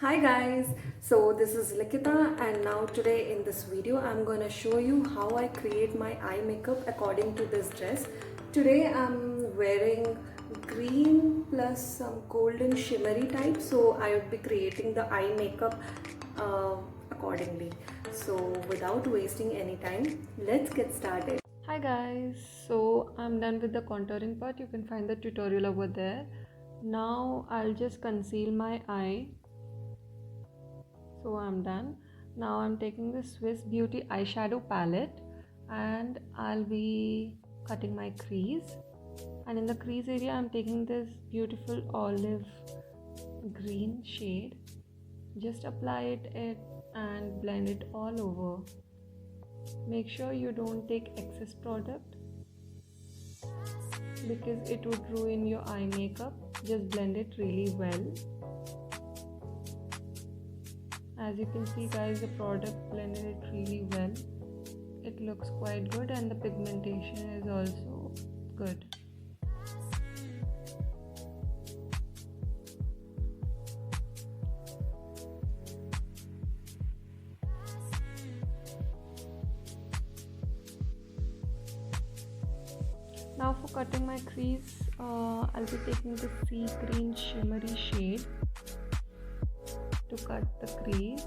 Hi guys, so this is Likita and now today in this video I'm gonna show you how I create my eye makeup according to this dress. Today I'm wearing green plus some golden shimmery type, so I would be creating the eye makeup accordingly. So without wasting any time, let's get started. Hi guys, so I'm done with the contouring part. You can find the tutorial over there. Now I'll just conceal my eye. So I'm done. Now I'm taking the Swiss Beauty eyeshadow palette and I'll be cutting my crease, and in the crease area I'm taking this beautiful olive green shade. Just apply it and blend it all over. Make sure you don't take excess product because it would ruin your eye makeup. Just blend it really well. As you can see guys, the product blended it really well. It looks quite good and the pigmentation is also good. Now for cutting my crease, I'll be taking the sea green shimmery shade to cut the crease.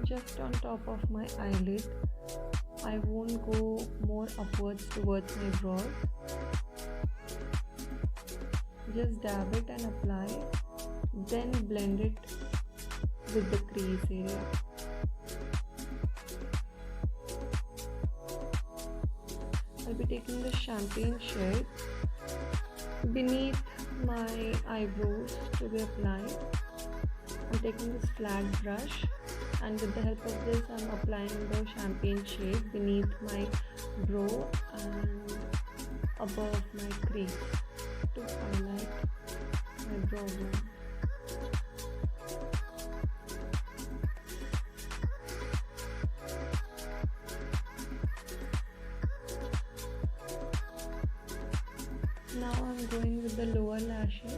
Just on top of my eyelid. I won't go more upwards towards my brows. Just dab it and apply it, then blend it with the crease area. I'll be taking the champagne shade beneath my eyebrows to be applied. I'm taking this flat brush and with the help of this I'm applying the champagne shade beneath my brow and above my crease to highlight my brow bone. Now I'm going with the lower lashes.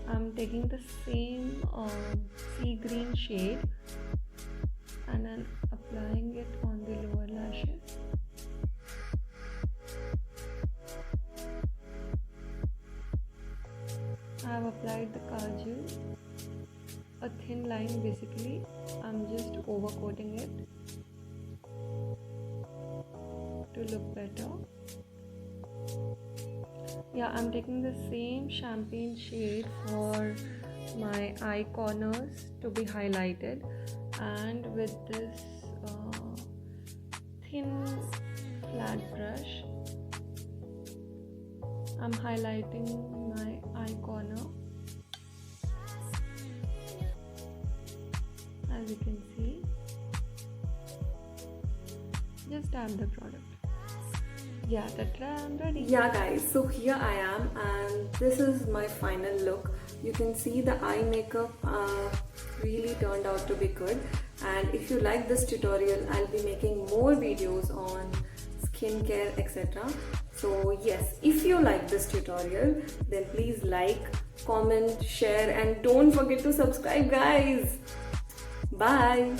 I'm taking the same sea green shade and I'm applying it on the lower lashes. I have applied the kajal, a thin line basically. I'm just overcoating it to look better. Yeah, I'm taking the same champagne shade for my eye corners to be highlighted, and with this thin flat brush I'm highlighting my eye corner. As you can see, just dab the product. Yeah, that's I'm ready. Yeah guys, so here I am and this is my final look. You can see the eye makeup really turned out to be good, and if you like this tutorial I'll be making more videos on skincare, etc. So yes, if you like this tutorial then please like, comment, share and don't forget to subscribe guys. Bye.